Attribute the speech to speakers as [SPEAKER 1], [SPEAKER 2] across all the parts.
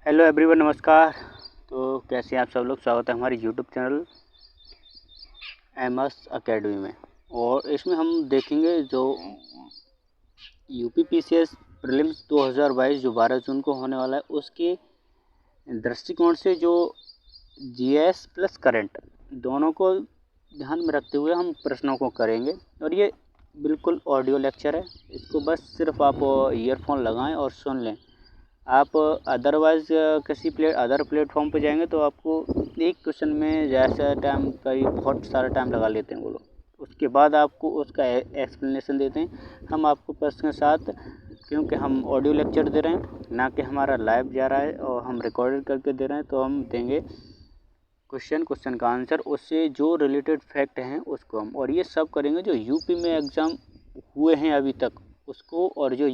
[SPEAKER 1] Hello everyone, नमस्कार। तो कैसे हैं आप सब लोग। स्वागत है हमारे यूट्यूब चैनल एमएस अकेडमी में। और इसमें हम देखेंगे जो यूपीपीसीएस प्रीलिम्स 2022 जो 12 जून को होने वाला है, उसके दृष्टिकोण से जो जीएस प्लस करंट दोनों को ध्यान में रखते हुए हम प्रश्नों को करेंगे। और ये बिल्कुल ऑडियो लेक्चर है, इसको बस सिर्फ आप ईयरफोन लगाएं और सुन लें। आप अदरवाइज़ किसी अदर प्लेटफॉर्म पे जाएंगे तो आपको एक क्वेश्चन में जैसा टाइम करीब बहुत सारा टाइम लगा लेते हैं वो लोग। उसके बाद आपको उसका एक्सप्लेनेशन देते हैं हम आपको प्रश्न के साथ, क्योंकि हम ऑडियो लेक्चर दे रहे हैं ना कि हमारा लाइव जा रहा है और हम रिकॉर्डेड करके दे रहे हैं। तो हम देंगे क्वेश्चन का आंसर, उससे जो रिलेटेड फैक्ट हैं उसको हम, और ये सब करेंगे जो यूपी में एग्ज़ाम हुए हैं अभी तक उसको, और जो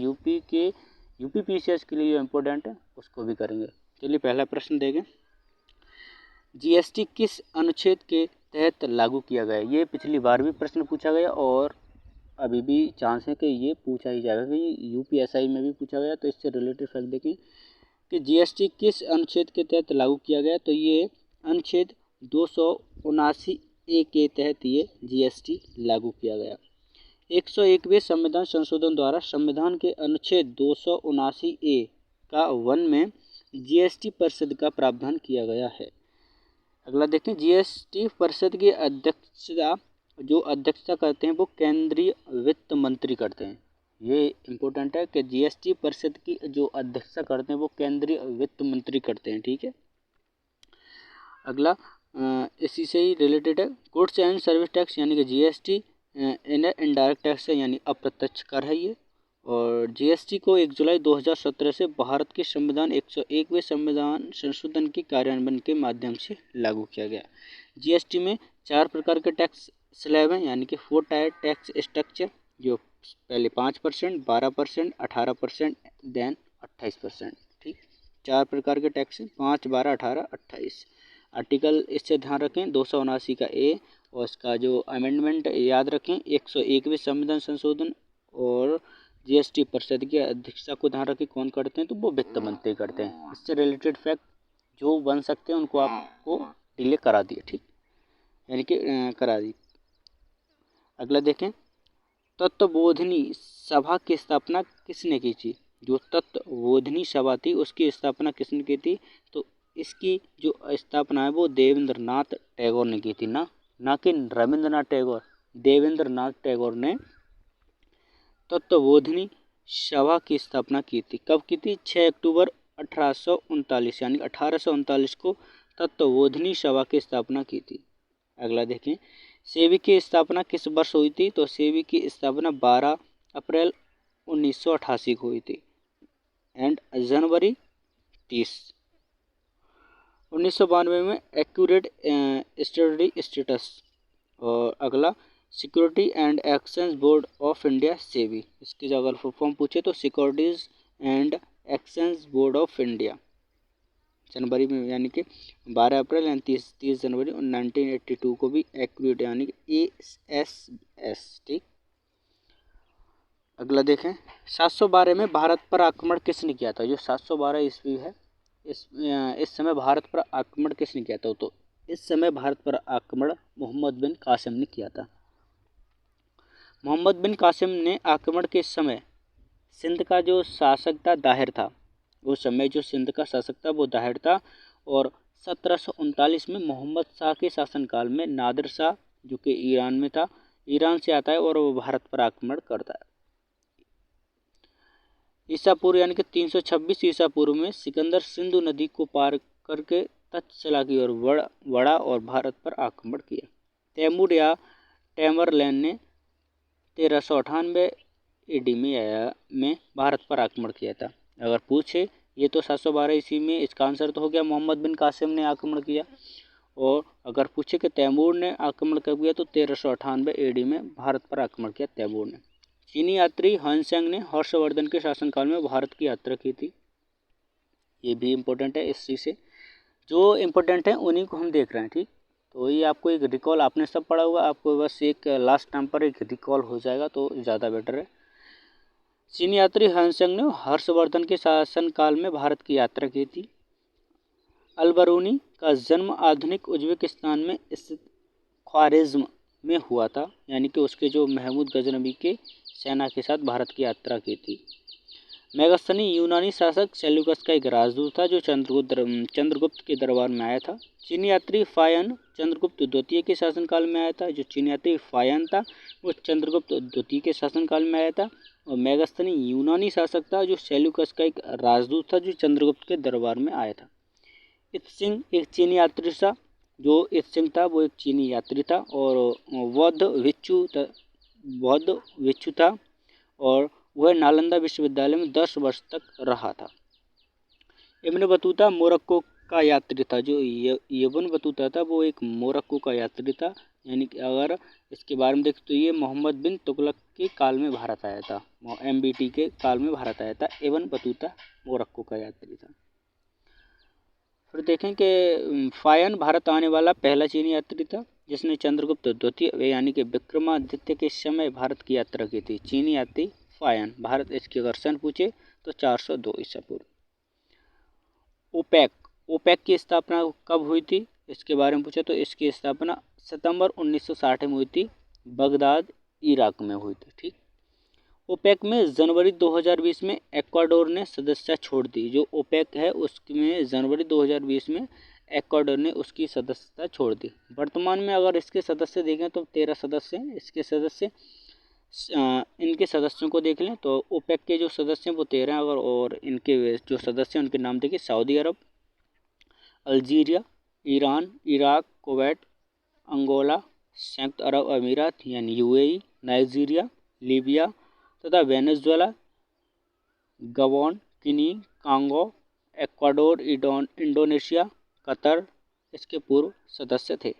[SPEAKER 1] यूपीपीसीएस के लिए जो इम्पोर्टेंट है उसको भी करेंगे। चलिए पहला प्रश्न देखें। जीएसटी किस अनुच्छेद के तहत लागू किया गया। ये पिछली बार भी प्रश्न पूछा गया और अभी भी चांस है कि ये पूछा ही जाएगा, कि यूपीएसआई में भी पूछा गया। तो इससे रिलेटेड फैक्ट देखें कि जीएसटी किस अनुच्छेद के तहत लागू किया गया। तो ये अनुच्छेद 279 ए के तहत ये जीएसटी लागू किया गया। 101वें संविधान संशोधन द्वारा संविधान के अनुच्छेद 279 ए का 1 में जीएसटी परिषद का प्रावधान किया गया है। अगला देखें, जीएसटी परिषद की अध्यक्षता करते हैं वो केंद्रीय वित्त मंत्री करते हैं। ये इम्पोर्टेंट है कि जीएसटी परिषद की जो अध्यक्षता करते हैं वो केंद्रीय वित्त मंत्री करते हैं। ठीक है। अगला इसी से ही रिलेटेड है, गुड्स एंड सर्विस टैक्स यानी कि जीएसटी इनडायरेक्ट टैक्स है, यानी अप्रत्यक्ष कर है ये। और जीएसटी को 1 जुलाई 2017 से भारत के संविधान 101वें संविधान संशोधन के कार्यान्वयन के माध्यम से लागू किया गया। जीएसटी में 4 प्रकार के टैक्स स्लैब हैं, यानी कि 4 टायर टैक्स स्ट्रक्चर, जो पहले 5%, 12%, 18%, देन 28%। ठीक, 4 प्रकार के टैक्स हैं, 5, 12, 18, 28। आर्टिकल इससे ध्यान रखें 279 का ए, और इसका जो अमेंडमेंट याद रखें 101वें संविधान संशोधन। और जीएसटी परिषद की अध्यक्षता को ध्यान रखें कौन करते हैं, तो वो वित्त मंत्री करते हैं। इससे रिलेटेड फैक्ट जो बन सकते हैं उनको आपको डिले करा दिए। ठीक, यानी कि करा दी। अगला देखें, तत्वबोधिनी सभा की स्थापना किसने की थी। जो तत्वबोधिनी सभा थी उसकी स्थापना किसने की थी। तो इसकी जो स्थापना है वो देवेंद्रनाथ टैगोर ने की थी, ना कि रविंद्रनाथ टैगोर। देवेंद्रनाथ टैगोर ने तत्वबोधिनी सभा की स्थापना की थी। कब की थी? 6 अक्टूबर 1839, यानी 1839 को तत्वबोधिनी सभा की स्थापना की थी। अगला देखें, सेबी की स्थापना किस वर्ष हुई थी। तो सेबी की स्थापना 12 अप्रैल 1988 को हुई थी, एंड जनवरी 30। 1992 में एक्यूरेट स्टडी स्टेटस। और अगला, security and exchange board of India SEBI. इसकी जो अगर फुल फॉर्म पूछे तो securities and exchange board of India, जनवरी में, यानी कि 12 अप्रैल यानी 30 जनवरी 1982 को भी एक्यूरेट यानी कि ASS। ठीक, अगला देखें, 712 में भारत पर आक्रमण किसने किया था। जो 712 ईस्वी है, इस समय भारत पर आक्रमण किसने किया था। तो इस समय भारत पर आक्रमण मोहम्मद बिन कासिम ने किया था। मोहम्मद बिन कासिम ने आक्रमण के समय सिंध का जो शासक था दाहिर था। उस समय जो सिंध का शासक था वो दाहिर था। और 1739 में मोहम्मद शाह के शासनकाल में नादिर शाह, जो कि ईरान में था, ईरान से आता है और वो भारत पर आक्रमण करता है। ईसा पूर्व यानी कि 326 ईसा पूर्व में सिकंदर सिंधु नदी को पार करके तक्षशिला की ओर बढ़ा और भारत पर आक्रमण किया। तैमूर या टैमरलैन ने 1398 AD में भारत पर आक्रमण किया था। अगर पूछे, ये तो 712 ईस्वी में, इसका आंसर तो हो गया मोहम्मद बिन कासिम ने आक्रमण किया। और अगर पूछे कि तैमूर ने आक्रमण कब किया, तो 1398 AD में भारत पर आक्रमण किया तैमूर ने। चीनी यात्री ह्वेनसांग ने हर्षवर्धन के शासनकाल में भारत की यात्रा की थी। ये भी इम्पोर्टेंट है। इसी से जो इम्पोर्टेंट है उन्हीं को हम देख रहे हैं। ठीक, तो ये आपको एक रिकॉल, आपने सब पढ़ा होगा, आपको बस एक लास्ट टाइम पर एक रिकॉल हो जाएगा तो ज़्यादा बेटर है। चीनी यात्री ह्वेनसांग ने हर्षवर्धन के शासनकाल में भारत की यात्रा की थी। अल-बरूनी का जन्म आधुनिक उज्बेकिस्तान में स्थित ख्वारिज़्म में हुआ था, यानी कि उसके जो महमूद गजनवी के सेना के साथ भारत की यात्रा की थी। मेगास्थनी यूनानी शासक सेल्यूकस का एक राजदूत था जो चंद्रगुप्त के दरबार में आया था। चीनी यात्री फायन चंद्रगुप्त द्वितीय के शासनकाल में आया था। जो चीनी यात्री फायन था वो चंद्रगुप्त द्वितीय के शासनकाल में आया था। और मेगास्थनी यूनानी शासक था जो सेल्यूकस का एक राजदूत था जो चंद्रगुप्त के दरबार में आया था। इत्सिंग एक चीनी यात्री था। जो इत्सिंग था वो एक चीनी यात्री था और बौद्ध भिक्षु था और वह नालंदा विश्वविद्यालय में 10 वर्ष तक रहा था। इब्न बतूता मोरक्को का यात्री था। जो इब्न बतूता था वो एक मोरक्को का यात्री था, यानी कि अगर इसके बारे में देखें तो ये मोहम्मद बिन तुगलक के काल में भारत आया था, MBT के काल में भारत आया था। इब्न बतूता मोरक्को का यात्री था। फिर देखें कि फायन भारत आने वाला पहला चीनी यात्री था जिसने चंद्रगुप्त द्वितीय यानी कि विक्रमादित्य के समय भारत की यात्रा की थी। चीनी यात्री फायन भारत। इसके अगर सन पूछे तो 402 ईसा पूर्व। ओपेक की स्थापना कब हुई थी, इसके बारे में पूछा तो इसकी स्थापना सितंबर 1960 में हुई थी, बगदाद इराक में हुई थी। ठीक। ओपेक में जनवरी 2020 में इक्वाडोर ने सदस्यता छोड़ दी। जो ओपेक है उसमें जनवरी 2020 में इक्वाडोर ने उसकी सदस्यता छोड़ दी। वर्तमान में अगर इसके सदस्य देखें तो 13 सदस्य हैं। इसके सदस्य इनके सदस्यों को देख लें तो ओपेक के जो सदस्य हैं वो 13 हैं। और इनके जो सदस्य हैं उनके नाम देखिए: Saudi Arab, Algeria, Iran, Iraq, Kuwait, Angola, संयुक्त अरब अमीरात यानी UAE, नाइजीरिया, लीबिया तथा Venezuela, Gabon, Guinea, Congo, Ecuador, Indonesia, Qatar इसके पूर्व सदस्य थे।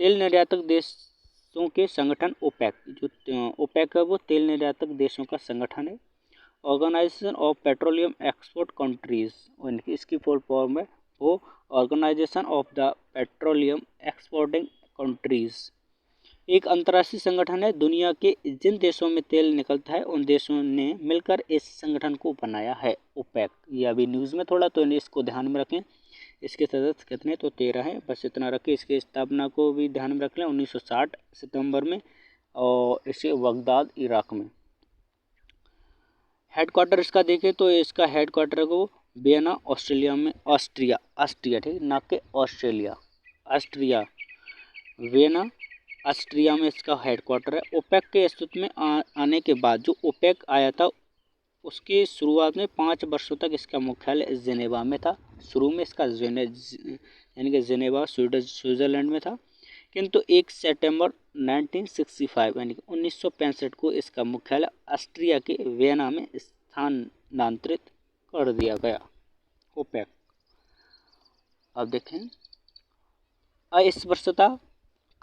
[SPEAKER 1] तेल निर्यातक देशों के संगठन ओपेक। जो ओपेक है वो तेल निर्यातक देशों का संगठन है। Organisation of petroleum export countries, इसकी फुल फॉर्म है वो organisation of the petroleum exporting countries. एक अंतर्राष्ट्रीय संगठन है। दुनिया के जिन देशों में तेल निकलता है उन देशों ने मिलकर इस संगठन को बनाया है ओपेक। ये अभी न्यूज़ में थोड़ा तो इसको ध्यान में रखें। इसके सदस्य कितने तो 13 हैं, बस इतना रखें। इसकी स्थापना को भी ध्यान में रख लें 1960 सितंबर में, और इसे बगदाद इराक में। हेडक्वार्टर इसका देखें तो इसका हेडक्वार्टर को वियना ऑस्ट्रेलिया में, ऑस्ट्रिया ठीक, ना कि ऑस्ट्रेलिया, ऑस्ट्रिया, वियना ऑस्ट्रिया में इसका हेडक्वार्टर है। ओपेक के अस्तित्व में आने के बाद जो ओपेक आया था उसकी शुरुआत में 5 वर्षों तक इसका मुख्यालय जिनेवा में था। शुरू में इसका यानी कि जिनेवा स्विट्जरलैंड में था, किंतु 1 सितंबर 1965 यानी कि 1965 को इसका मुख्यालय ऑस्ट्रिया के वियना में स्थानांतरित कर दिया गया। ओपेक। अब देखें अस्पृश्यता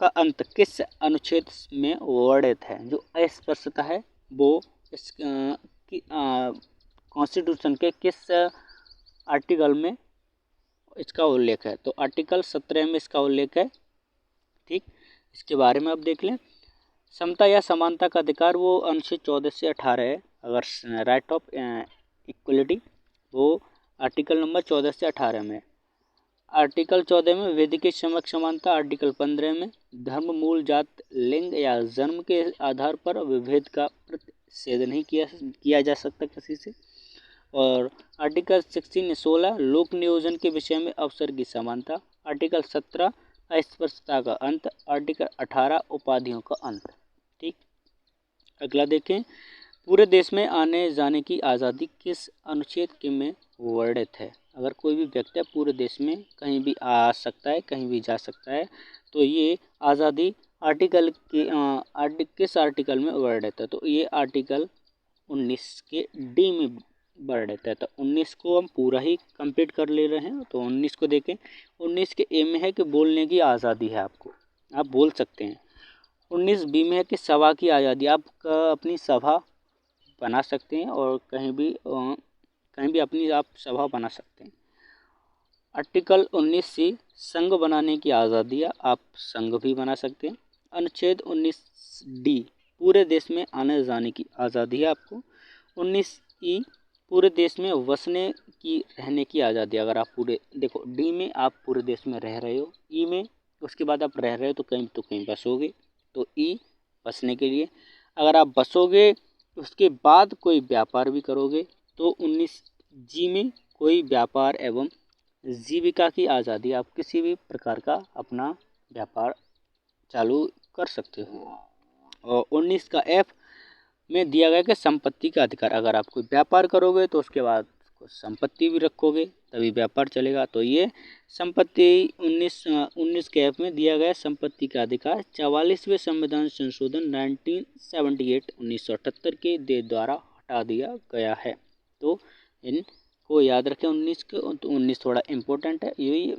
[SPEAKER 1] का अंत किस अनुच्छेद में वर्णित है। जो अस्पृश्यता है वो इस कॉन्स्टिट्यूशन के किस आर्टिकल में इसका उल्लेख है, तो आर्टिकल 17 में इसका उल्लेख है। ठीक, इसके बारे में अब देख लें। समता या समानता का अधिकार वो अनुच्छेद 14 से 18 है। अगर राइट ऑफ इक्वलिटी वो आर्टिकल नंबर 14 से 18 में। आर्टिकल 14 में वैदिक समक समानता, आर्टिकल 15 में धर्म, मूल, जात, लिंग या जन्म के आधार पर विभेद का प्रतिषेध नहीं किया जा सकता किसी से। और आर्टिकल 16 लोक नियोजन के विषय में अवसर की समानता। आर्टिकल 17 अस्पृश्यता का अंत। आर्टिकल 18 उपाधियों का अंत। ठीक, अगला देखें। पूरे देश में आने जाने की आज़ादी किस अनुच्छेद के में वर्णित है। अगर कोई भी व्यक्ति पूरे देश में कहीं भी आ सकता है, कहीं भी जा सकता है, तो ये आज़ादी आर्टिकल के किस आर्टिकल में वर्णित है, तो ये आर्टिकल 19 के डी में वर्णित है। तो 19 को हम पूरा ही कंप्लीट कर ले रहे हैं, तो 19 को देखें। 19 के ए में है कि बोलने की आज़ादी है, आपको आप बोल सकते हैं। 19 बी में है कि सभा की आज़ादी, आप अपनी सभा बना सकते हैं और कहीं भी अपनी आप सभा बना सकते हैं। आर्टिकल 19 सी संघ बनाने की आज़ादी है, आप संघ भी बना सकते हैं। अनुच्छेद 19 डी पूरे देश में आने जाने की आज़ादी है आपको। 19 ई पूरे देश में बसने की रहने की आज़ादी। अगर आप पूरे देखो, डी में आप पूरे देश में रह रहे हो, ई में उसके बाद आप रह रहे हो तो कहीं बसोगे, तो ई बसने के लिए। अगर आप बसोगे उसके बाद कोई व्यापार भी करोगे तो 19 जी में कोई व्यापार एवं जीविका की आज़ादी। आप किसी भी प्रकार का अपना व्यापार चालू कर सकते हो। और 19 का एफ में दिया गया कि संपत्ति का अधिकार। अगर आप कोई व्यापार करोगे तो उसके बाद कुछ संपत्ति भी रखोगे तभी व्यापार चलेगा। तो ये संपत्ति 19 के एफ में दिया गया संपत्ति का अधिकार 44वें संविधान संशोधन 1978 के द्वारा हटा दिया गया है। तो इनको याद रखें 19 के। तो 19 थोड़ा इम्पोर्टेंट है, यही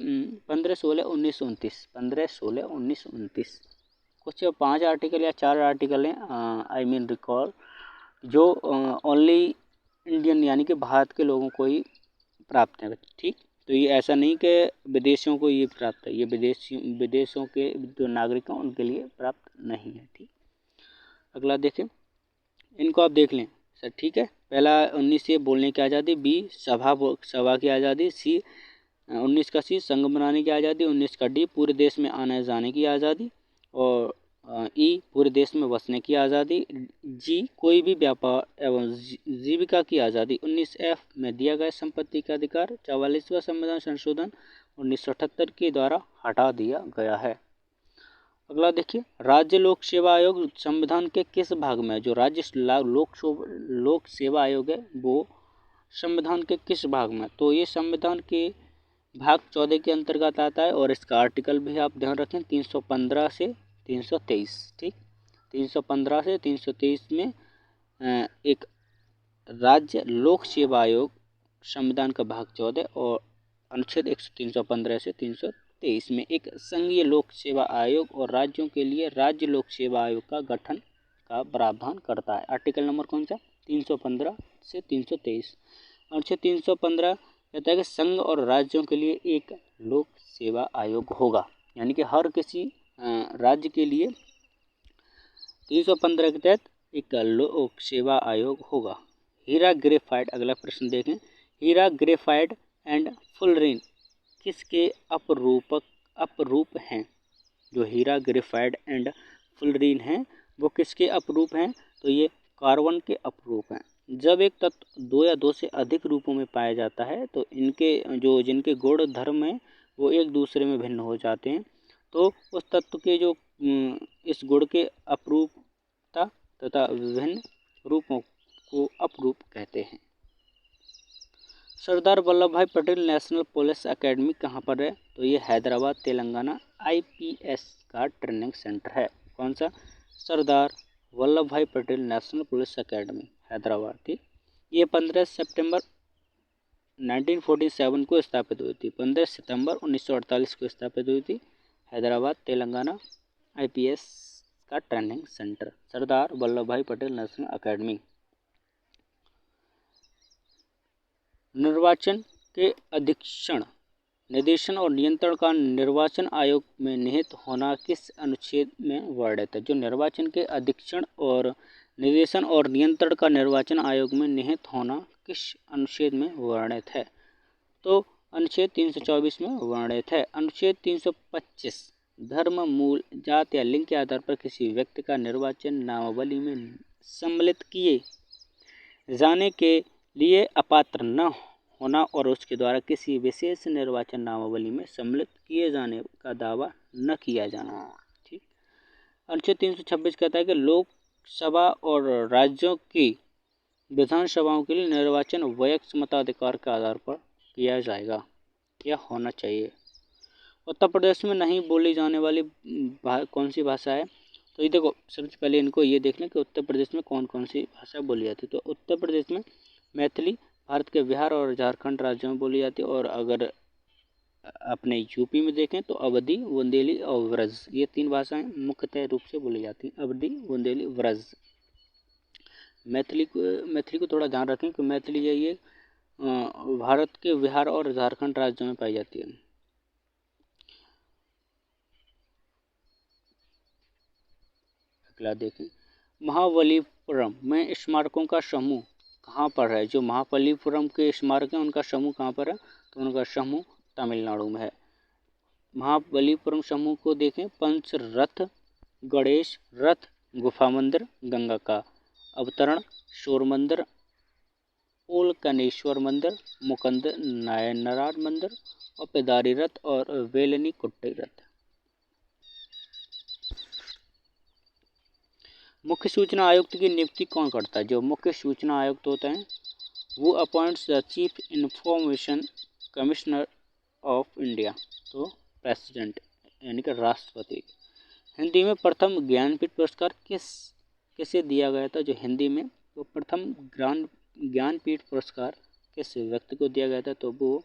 [SPEAKER 1] 15, 16, 19, 29, 15, 16, 19, 29 कुछ 5 आर्टिकल या 4 आर्टिकल हैं, आई मीन रिकॉल, जो ओनली इंडियन यानी कि भारत के लोगों को ही प्राप्त है। ठीक, तो ये ऐसा नहीं कि विदेशियों को ये प्राप्त है, ये विदेशों के जो नागरिक हैं उनके लिए प्राप्त नहीं है। ठीक, अगला देखें, इनको आप देख लें सर। ठीक है, पहला 19 से बोलने की आज़ादी, बी सभा की आज़ादी, सी 19 का सी संघ बनाने की आज़ादी, 19 का डी पूरे देश में आने जाने की आज़ादी, और ई पूरे देश में बसने की आज़ादी, जी कोई भी व्यापार एवं जीविका की आज़ादी। 19 एफ में दिया गया संपत्ति का अधिकार 44वां संविधान संशोधन 1978 के द्वारा हटा दिया गया है। अगला देखिए, राज्य लोक सेवा आयोग संविधान के किस भाग में है? जो राज्य लोक सेवा आयोग है वो संविधान के किस भाग में? तो ये संविधान के भाग 14 के अंतर्गत आता है और इसका आर्टिकल भी आप ध्यान रखें 315 से 323। ठीक, 315 से 323 में एक राज्य लोक सेवा आयोग संविधान का भाग 14 और अनुच्छेद 315 से 323 में एक संघीय लोक सेवा आयोग और राज्यों के लिए राज्य लोक सेवा आयोग का गठन का प्रावधान करता है। आर्टिकल नंबर कौन सा? 315 से 323। अनुच्छेद 315 कहता है कि संघ और राज्यों के लिए एक लोक सेवा आयोग होगा, यानी कि हर किसी राज्य के लिए 315 के तहत एक लोक सेवा आयोग होगा। हीरा ग्रेफाइट, अगला प्रश्न देखें, हीरा ग्रेफाइट एंड फुलरिन किसके अपरूप हैं? जो हीरा ग्रेफाइट एंड फुलरिन हैं वो किसके अपरूप हैं? तो ये कार्बन के अपरूप हैं। जब एक तत्व 2 या 2 से अधिक रूपों में पाया जाता है तो इनके जिनके गुण धर्म हैं वो एक दूसरे में भिन्न हो जाते हैं, तो उस तत्व के जो इस गुण के अपरूपता तथा विभिन्न रूपों को अपरूप कहते हैं। सरदार वल्लभ भाई पटेल नेशनल पुलिस एकेडमी कहाँ पर है? तो ये हैदराबाद तेलंगाना IPS का ट्रेनिंग सेंटर है। कौन सा? सरदार वल्लभ भाई Patel national police academy Hyderabad. ठीक, ये 15 सितंबर 1947 को स्थापित हुई थी। 15 सितंबर 1948 को स्थापित हुई थी। हैदराबाद तेलंगाना IPS का ट्रेनिंग सेंटर सरदार वल्लभ भाई पटेल नेशनल एकेडमी। निर्वाचन के अधीक्षण, निर्देशन और नियंत्रण का निर्वाचन आयोग में निहित होना किस अनुच्छेद में वर्णित है? जो निर्वाचन के अधीक्षण और निर्देशन और नियंत्रण का निर्वाचन आयोग में निहित होना किस अनुच्छेद में वर्णित है? तो अनुच्छेद 324 में वर्णित है। अनुच्छेद 325 धर्म, मूल, जात या लिंग के आधार पर किसी व्यक्ति का निर्वाचन नामावली में सम्मिलित किए जाने के लिए अपात्र न होना और उसके द्वारा किसी विशेष निर्वाचन नामावली में सम्मिलित किए जाने का दावा न किया जाना। ठीक, अनुच्छेद 326 कहता है कि लोकसभा और राज्यों की विधानसभाओं के लिए निर्वाचन वैयक्तिक मताधिकार के आधार पर किया जाएगा या होना चाहिए। उत्तर प्रदेश में नहीं बोली जाने वाली कौन सी भाषा है? तो ये देखो, सबसे पहले इनको ये देख लें कि उत्तर प्रदेश में कौन कौन सी भाषा बोली जाती है। तो उत्तर प्रदेश में मैथिली भारत के बिहार और झारखंड राज्यों में बोली जाती है, और अगर अपने यूपी में देखें तो अवधी, बुंदेली और व्रज, ये 3 भाषाएं मुख्यतः रूप से बोली जाती हैं। अवधी, बुंदेली, व्रज। मैथिली को थोड़ा ध्यान रखें कि मैथिली ये भारत के बिहार और झारखंड राज्यों में पाई जाती है। अगला देखें, महाबलीपुरम में स्मारकों का समूह कहाँ पर है? जो महाबलीपुरम के स्मारक हैं उनका समूह कहाँ पर है? तो उनका समूह तमिलनाडु में है। महाबलीपुरम समूह को देखें, पंच रथ, गणेश रथ, गुफा मंदिर, गंगा का अवतरण, शोर मंदिर, ओलकनेश्वर मंदिर, मुकुंद नायनार मंदिर और पेदारी रथ और वेलनी कुट्टी रथ। मुख्य सूचना आयुक्त की नियुक्ति कौन करता है? जो मुख्य सूचना आयुक्त होते हैं वो appoints the chief information commissioner of India, तो प्रेसिडेंट यानी कि राष्ट्रपति। हिंदी में प्रथम ज्ञानपीठ पुरस्कार किसे दिया गया था? जो हिंदी में वो प्रथम ज्ञानपीठ पुरस्कार किस व्यक्ति को दिया गया था? तो वो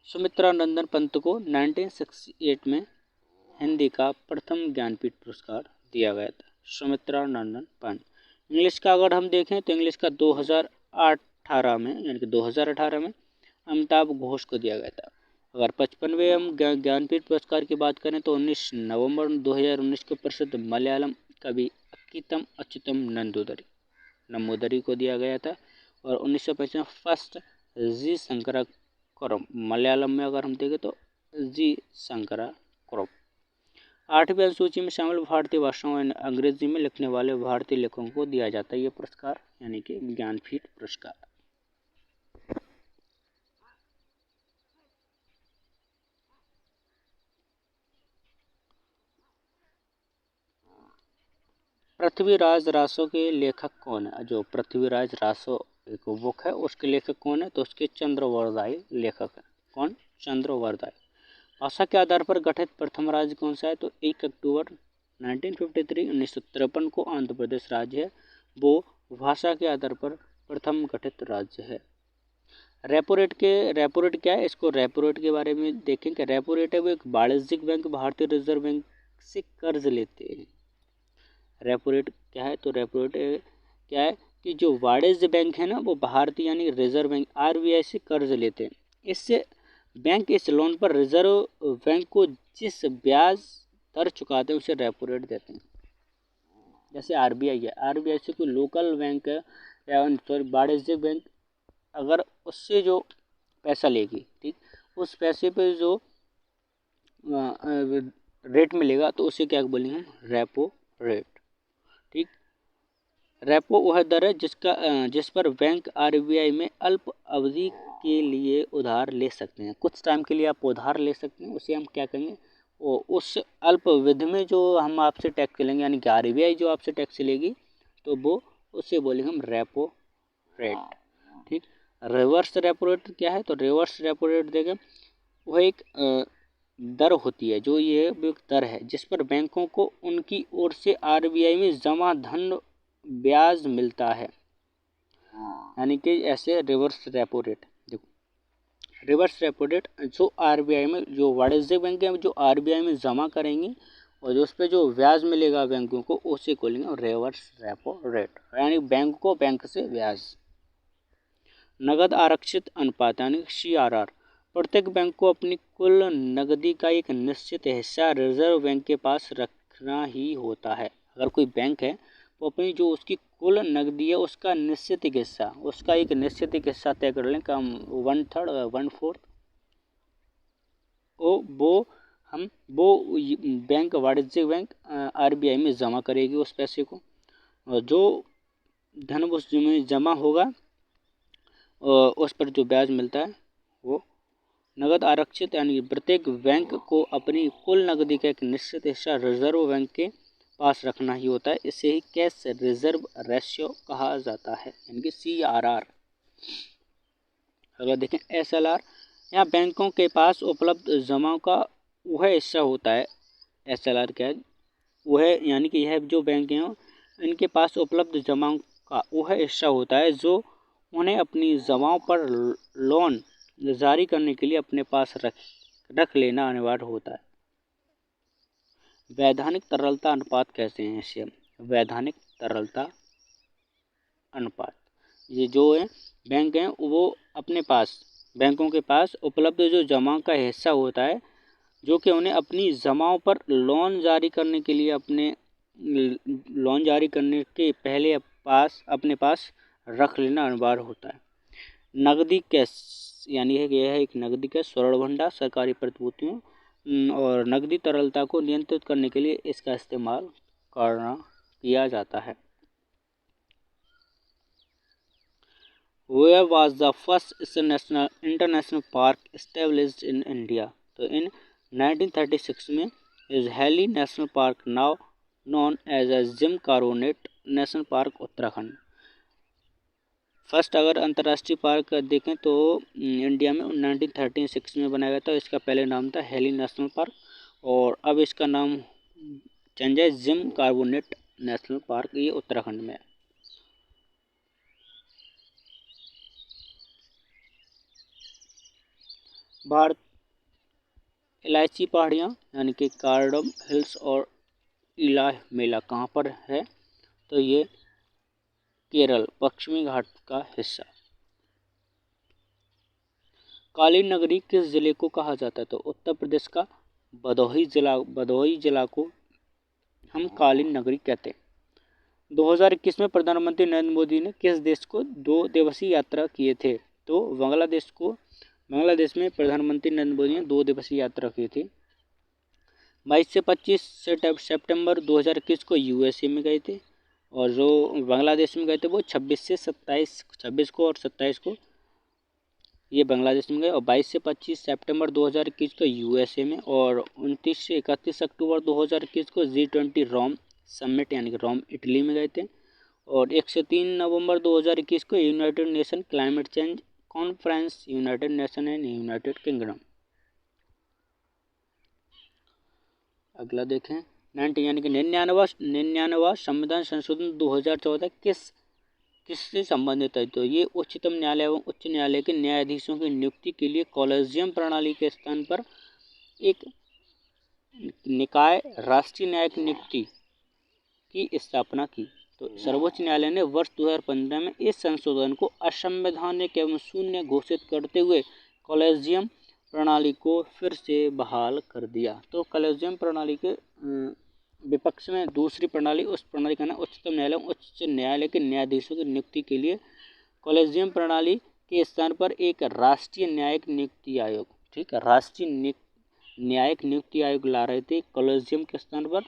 [SPEAKER 1] सुमित्रा नंदन पंत को 1968 में हिंदी का प्रथम ज्ञानपीठ पुरस्कार दिया गया था, सुमित्रा नंदन पंत। इंग्लिश का अगर हम देखें तो इंग्लिश का 2018 में यानी कि 2018 में अमिताभ घोष को दिया गया था। अगर 55वें हम ज्ञानपीठ पुरस्कार की बात करें तो 19 नवंबर 2019 को प्रसिद्ध मलयालम कवि अक्कीतम अच्युतम नंबूदरी को दिया गया था। और 1955 फर्स्ट जी शंकरा कुरम, मलयालम में अगर हम देखें तो जी शंकरा कुरम। 8वीं अनुसूची में शामिल भारतीय भाषाओं और अंग्रेजी में लिखने वाले भारतीय लेखकों को दिया जाता है ये पुरस्कार यानी कि ज्ञानपीठ पुरस्कार। पृथ्वीराज रासो के लेखक कौन है? जो पृथ्वीराज रासो एक बुक है उसके लेखक कौन है? तो उसके चंद्रवरदाई लेखक है। कौन? चंद्रवरदाई। भाषा के आधार पर गठित प्रथम राज्य कौन सा है? तो 1 अक्टूबर 1953 को आंध्र प्रदेश राज्य है, वो भाषा के आधार पर प्रथम गठित राज्य है। रेपो रेट क्या है? इसको रेपो रेट के बारे में देखें कि रेपो रेट है वो एक वाणिज्यिक बैंक भारतीय रिजर्व बैंक से कर्ज लेते हैं। रेपो रेट क्या है? तो रेपो रेट क्या है कि जो वाणिज्य बैंक है ना वो भारतीय यानी रिजर्व बैंक आरबीआई से कर्ज लेते हैं। इससे बैंक इस लोन पर रिजर्व बैंक को जिस ब्याज दर चुकाते हैं उसे रेपो रेट देते हैं। जैसे आरबीआई है, आरबीआई से कोई लोकल बैंक है या सॉरी वाणिज्यिक बैंक अगर उससे जो पैसा लेगी, ठीक, उस पैसे पे जो रेट मिलेगा तो उसे क्या बोलेंगे हम? Repo rate. ठीक, रेपो वह दर है जिस पर बैंक आरबीआई में अल्प अवधि के लिए उधार ले सकते हैं। कुछ टाइम के लिए आप उधार ले सकते हैं, उसे हम क्या कहेंगे? उस अल्प अवधि में जो हम आपसे टैक्स लेंगे यानी कि आरबीआई जो आपसे टैक्स लेगी तो वो उसे बोलेंगे हम रेपो रेट। ठीक, रिवर्स रेपो रेट क्या है? तो रिवर्स रेपो रेट देखें वह एक दर होती है, जो ये एक दर है जिस पर बैंकों को उनकी ओर से आरबीआई में जमा धन ब्याज मिलता है, यानी कि ऐसे रिवर्स रेपो रेट। देखो, रिवर्स रेपो रेट जो आरबीआई में जो वाणिज्यिक बैंक है जो आरबीआई में जमा करेंगी और जो उस पर जो ब्याज मिलेगा बैंकों को उसे बोलेंगे रिवर्स रेपो रेट, यानी बैंक को बैंक से ब्याज। नगद आरक्षित अनुपात यानी CRR, प्रत्येक बैंक को अपनी कुल नकदी का एक निश्चित हिस्सा रिजर्व बैंक के पास रखना ही होता है। अगर कोई बैंक है वो अपनी जो उसकी कुल नकदी है उसका निश्चित एक हिस्सा तय कर लें, कम 1/3 1/4 वो बैंक वाणिज्यिक बैंक आरबीआई में जमा करेगी उस पैसे को, और जो धन उसमें जमा होगा उस पर जो ब्याज मिलता है वो नगद आरक्षित, यानी प्रत्येक बैंक को अपनी कुल नकदी का एक निश्चित हिस्सा रिजर्व बैंक के पास रखना ही होता है। इसे ही कैश रिजर्व रेशियो कहा जाता है, यानी कि CRR। अगर देखें SLR, यहाँ बैंकों के पास उपलब्ध जमा का वह हिस्सा होता है। SLR क्या है? वह यानी कि यह जो बैंक हैं इनके पास उपलब्ध जमा का वह हिस्सा होता है जो उन्हें अपनी जमाओं पर लोन जारी करने के लिए अपने पास रख लेना अनिवार्य होता है। वैधानिक तरलता अनुपात कहते हैं इसे हम, वैधानिक तरलता अनुपात। ये जो है बैंक हैं वो अपने पास बैंकों के पास उपलब्ध जो जमा का हिस्सा होता है जो कि उन्हें अपनी जमाओं पर लोन जारी करने के लिए अपने लोन जारी करने के पहले अपने पास रख लेना अनिवार्य होता है। नकदी कैश यानी है कि यह है एक नकदी कैश स्वर्ण भंडार सरकारी प्रतिभूतियों और नकदी तरलता को नियंत्रित करने के लिए इसका इस्तेमाल किया जाता है। Where was the first international park established in India? तो इन 1936 में is Heli National Park, now known as Jim Corbett National Park, Uttarakhand. First अगर अंतर्राष्ट्रीय पार्क देखें तो इंडिया में 1936 में बनाया गया था। इसका पहले नाम था हेली नेशनल पार्क और अब इसका नाम चेंज है जिम कार्बोनेट नेशनल पार्क, ये उत्तराखंड में है। भारत इलायची पहाड़ियाँ यानी कि कार्डम हिल्स और इला मेला कहाँ पर है? तो ये केरल पश्चिमी घाट का हिस्सा। काली नगरी किस जिले को कहा जाता है? तो उत्तर प्रदेश का भदोही जिला को हम काली नगरी कहते हैं। 2021 में प्रधानमंत्री नरेंद्र मोदी ने किस देश को 2 दिवसीय यात्रा किए थे? तो बांग्लादेश में प्रधानमंत्री नरेंद्र मोदी ने 2 दिवसीय यात्रा की थी। 22 से 25 सितंबर 2021 को यूएसए में गए थे और जो बांग्लादेश में गए थे वो 26 को और 27 को ये बांग्लादेश में गए और 22 से 25 सितंबर 2021 को यूएसए में और 29 से 31 अक्टूबर 2021 को G20 रोम समिट यानी कि रोम इटली में गए थे और 1 से 3 नवंबर 2021 को United nation climate change conference United nation and United kingdom. अगला देखें 90 यानी कि 99वां संविधान संशोधन 2014 किससे संबंधित है? तो ये उच्चतम न्यायालय एवं उच्च न्यायालय के न्यायाधीशों की नियुक्ति के लिए कॉलेजियम प्रणाली के स्थान पर एक निकाय राष्ट्रीय न्यायिक नियुक्ति की स्थापना की। तो सर्वोच्च न्यायालय ने वर्ष 2015 में इस संशोधन को असंवैधानिक एवं शून्य घोषित करते हुए कॉलेजियम प्रणाली को फिर से बहाल कर दिया। तो कॉलेजियम प्रणाली के विपक्ष में दूसरी प्रणाली, उस प्रणाली का नाम उच्चतम न्यायालय उच्च न्यायालय के न्यायाधीशों की नियुक्ति के लिए कॉलेजियम प्रणाली के स्थान पर एक राष्ट्रीय न्यायिक नियुक्ति आयोग, ठीक है, राष्ट्रीय न्यायिक नियुक्ति आयोग ला रहे थे कॉलेजियम के स्थान पर।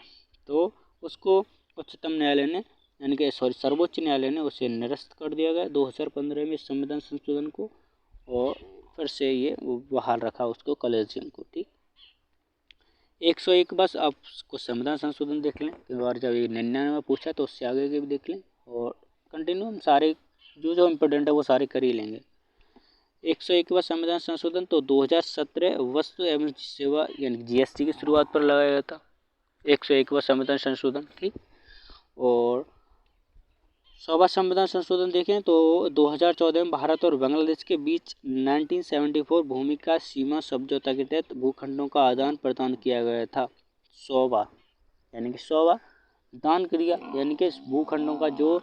[SPEAKER 1] तो उसको उच्चतम न्यायालय ने यानी कि सर्वोच्च न्यायालय ने उसे निरस्त कर दिया गया 2015 में संविधान संशोधन को और फिर से ये बहाल रखा उसको कॉलेजियम को। ठीक, 101 बस आप कुछ संविधान संशोधन देख लें, कई बार जब 99 में पूछा तो उससे आगे के भी देख लें और कंटिन्यू हम सारे जो इम्पोर्टेंट है वो सारे कर ही लेंगे। 101वां संविधान संशोधन तो 2017 वस्तु एवं सेवा यानी जीएसटी की शुरुआत पर लगाया गया था 101वां संविधान संशोधन। ठीक, और 100वां संविधान संशोधन देखें तो 2014 में भारत और बांग्लादेश के बीच 1974 भूमि का सीमा समझौता के तहत भूखंडों का आदान प्रदान किया गया था। 100वां यानी कि 100वां दान क्रिया यानी कि भूखंडों का जो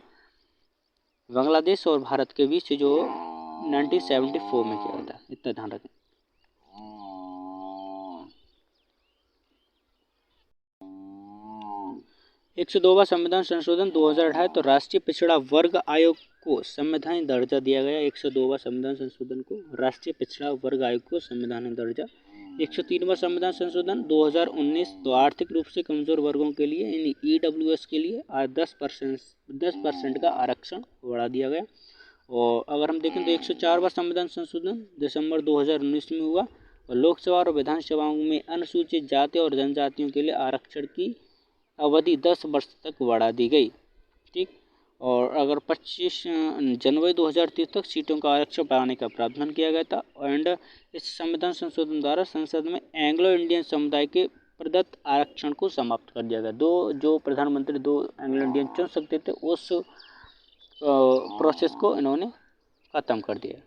[SPEAKER 1] बांग्लादेश और भारत के बीच जो 1974 में किया था, इतना ध्यान रखें। एक 102वां संविधान संशोधन 2018 तो राष्ट्रीय पिछड़ा वर्ग आयोग को संवैधानिक दर्जा दिया गया। 102वां संविधान संशोधन को राष्ट्रीय पिछड़ा वर्ग आयोग को संवैधानिक दर्जा। 103वां संविधान संशोधन 2019 तो आर्थिक रूप से कमजोर वर्गों के लिए यानी EWS के लिए 10% का आरक्षण बढ़ा दिया गया। और अगर हम देखें तो 104वां संविधान संशोधन दिसंबर 2019 में हुआ और लोकसभा और विधानसभाओं में अनुसूचित जाति और जनजातियों के लिए आरक्षण की अवधि 10 वर्ष तक बढ़ा दी गई। ठीक, और अगर 25 जनवरी 2030 तक सीटों का आरक्षण बढ़ाने का प्रावधान किया गया था। एंड इस संविधान संशोधन द्वारा संसद में एंग्लो इंडियन समुदाय के प्रदत्त आरक्षण को समाप्त कर दिया गया। जो प्रधानमंत्री 2 एंग्लो इंडियन चुन सकते थे उस प्रोसेस को इन्होंने ख़त्म कर दिया।